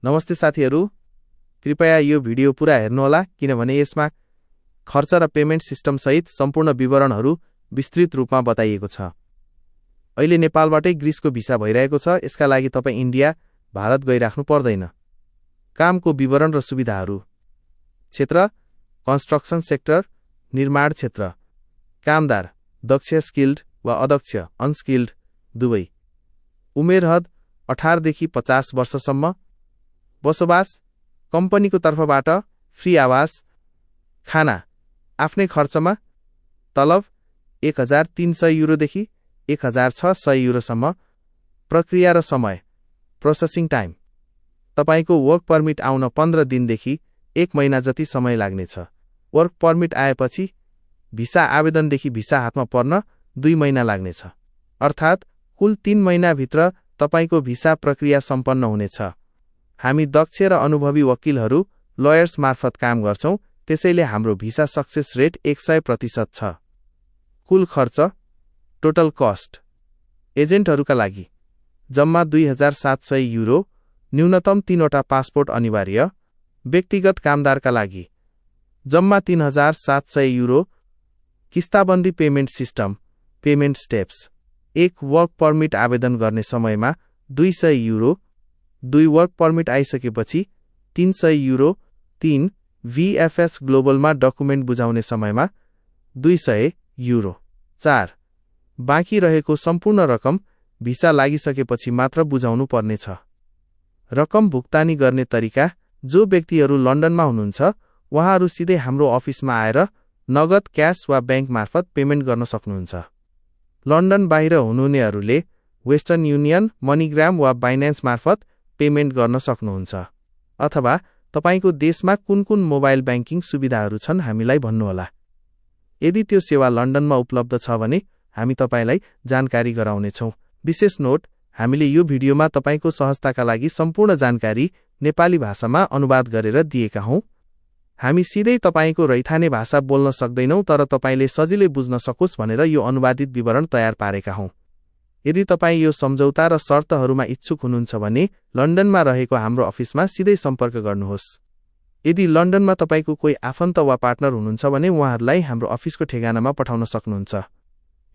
नमस्ते साथीहरू, कृपया यो भिडियो पूरा हेर्नुहोला किनभने यसमा खर्च र पेमेन्ट सिस्टम सहित सम्पूर्ण विवरणहरू विस्तृत रूपमा बताइएको छ। अहिले नेपालबाटै ग्रीसको भिसा भइरहेको छ, यसका लागि तपाईं इन्डिया, भारत गइराख्नु पर्दैन। कामको विवरण र सुविधाहरू। क्षेत्र: कन्स्ट्रक्सन सेक्टर, निर्माण क्षेत्र। कामदार: दक्ष स्किल्ड वा अदक्ष अनस्किल्ड दुवै। उमेर हद 18 देखि 50 वर्षसम्म। बसोबास: कम्पनीको तर्फबाट फ्री आवास, खाना आफ्नै खर्चमा। तलब: 1300 युरोदेखि 1600 युरोसम्म। प्रक्रिया र समय: प्रोसेसिङ टाइम: तपाईको वर्क परमिट आउन 15 दिनदेखि 1 महिना जति समय लाग्नेछ। वर्क परमिट आएपछि भिसा आवेदनदेखि भिसा हातमा पर्न 2 महिना लाग्नेछ, अर्थात् कुल 3 महिनाभित्र तपाईको भिसा प्रक्रिया सम्पन्न हुनेछ। हामी दक्ष र अनुभवी वकिलहरू लयर्स मार्फत काम गर्छौं, त्यसैले हाम्रो भिसा सक्सेस रेट 100% छ। कुल खर्च: टोटल कस्ट। एजेन्टहरूका लागि जम्मा 2700 युरो, न्यूनतम 3 वटा पासपोर्ट अनिवार्य। व्यक्तिगत कामदारका लागि जम्मा 3700 युरो। किस्ताबन्दी payment system, payment steps: 1 work permit आवेदन गर्ने समयमा 200 युरो, 2 वर्क परमिट आइसकेपछि 300 युरो, 3 VFS ग्लोबलमा डकुमेन्ट बुझाउने समयमा 200 युरो, 4 बाँकी रहेको सम्पूर्ण रकम भिसा लागिसकेपछि मात्र बुझाउनु पर्नेछ। रकम भुक्तानी गर्ने तरिका: जो व्यक्तिहरू लन्डनमा हुनुहुन्छ उहाँहरू सिधै हाम्रो अफिसमा आएर नगद, क्यास वा ब्याङ्क मार्फत पेमेन्ट गर्न सक्नुहुन्छ। लन्डन बाहिर हुनुहुनेहरूले वेस्टर्न युनियन, मनीग्राम वा बाइनेन्स मार्फत पेमेन्ट गर्न सक्नुहुन्छ। अथवा तपाईको देशमा कुन कुन मोबाइल ब्याङ्किङ सुविधाहरू छन् हामीलाई भन्नुहोला। यदि त्यो सेवा लन्डनमा उपलब्ध छ भने हामी तपाईलाई जानकारी गराउनेछौँ। विशेष नोट: हामीले यो भिडियोमा तपाईको सहजताका लागि सम्पूर्ण जानकारी नेपाली भाषामा अनुवाद गरेर दिएका हौं। हामी सिधै तपाईको रैथाने भाषा बोल्न सक्दैनौं, तर तपाईले सजिलै बुझ्न सकोस् भनेर यो अनुवादित विवरण तयार पारेका हौं। यदि तपाईं यो सम्झौता र शर्तहरूमा इच्छुक हुनुहुन्छ भने लन्डनमा रहेको हाम्रो अफिसमा सिधै सम्पर्क गर्नुहोस्। यदि लन्डनमा तपाईको कोही आफन्त वा पार्टनर हुनुहुन्छ भने उहाँहरूलाई हाम्रो अफिसको ठेगानामा पठाउन सक्नुहुन्छ।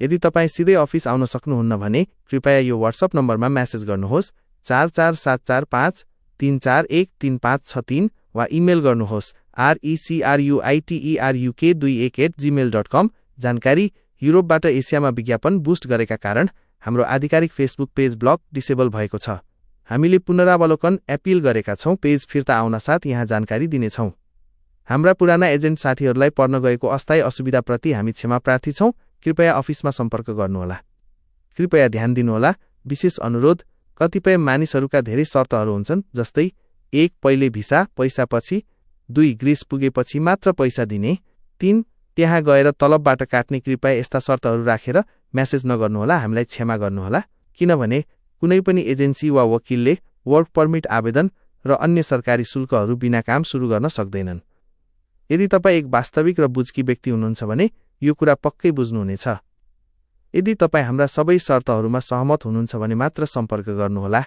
यदि तपाईं सिधै अफिस आउन सक्नुहुन्न भने कृपया यो WhatsApp नम्बरमा मेसेज गर्नुहोस् 44745 3413563 वा इमेल गर्नुहोस् recruiteruk21@gmail.com। जानकारी: युरोपबाट एसियामा विज्ञापन बुस्ट गरेका कारण हाम्रो आधिकारिक फेसबुक पेज ब्लक डिसेबल भएको छ। हामीले पुनरावलोकन एपिल गरेका छौं, पेज फिर्ता आउन साथ यहाँ जानकारी दिनेछौं। हाम्रा पुराना एजेन्ट साथीहरूलाई पर्न गएको अस्थायी असुविधाप्रति हामी क्षमा प्रार्थी छौं। कृपया अफिसमा सम्पर्क गर्नुहोला। कृपया ध्यान दिनुहोला, विशेष अनुरोध: कतिपय मानिसहरूका धेरै शर्तहरू हुन्छन्, जस्तै 1 पहिले भिसा, पैसा पछि। 2 ग्रीस पुगेपछि मात्र पैसा दिने। 3 त्यहाँ गएर तलबबाट काट्ने। कृपया यस्ता शर्तहरू राखेर मेसेज नगर्नुहोला, हामीलाई क्षमा गर्नुहोला, किनभने कुनै पनि एजेन्सी वा वकिलले वर्क परमिट आवेदन र अन्य सरकारी शुल्कहरू बिना काम सुरु गर्न सक्दैनन्। यदि तपाईँ एक वास्तविक र बुझकी व्यक्ति हुनुहुन्छ भने यो कुरा पक्कै बुझ्नुहुनेछ। यदि तपाईँ हाम्रा सबै शर्तहरूमा सहमत हुनुहुन्छ भने मात्र सम्पर्क गर्नुहोला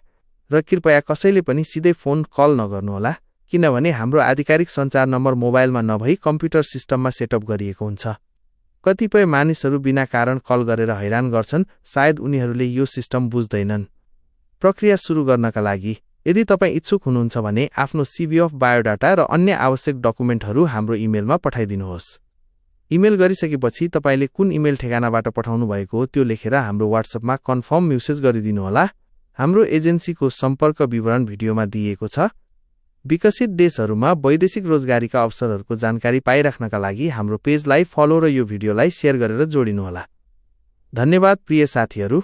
र कृपया कसैले पनि सिधै फोन कल नगर्नुहोला, किनभने हाम्रो आधिकारिक सञ्चार नम्बर मोबाइलमा नभई कम्प्युटर सिस्टममा सेटअप गरिएको हुन्छ। कतिपय मानिसहरू बिना कारण कल गरेर हैरान गर्छन्, सायद उनीहरूले यो सिस्टम बुझ्दैनन्। प्रक्रिया सुरु गर्नका लागि यदि तपाईँ इच्छुक हुनुहुन्छ भने आफ्नो CV अफ बायोडाटा र अन्य आवश्यक डकुमेन्टहरू हाम्रो इमेलमा पठाइदिनुहोस्। इमेल गरिसकेपछि तपाईले कुन इमेल ठेगानाबाट पठाउनु भएको हो त्यो लेखेर हाम्रो WhatsAppमा कन्फर्म मेसेज गरिदिनुहोला। हाम्रो एजेन्सीको सम्पर्क विवरण भिडियोमा दिइएको छ। विकसित देशहरूमा वैदेशिक रोजगारीका अवसरहरूको जानकारी पाइराख्नका लागि हाम्रो पेजलाई फलो र यो भिडियोलाई शेयर गरेर जोडिनुहोला। धन्यवाद प्रिय साथीहरू।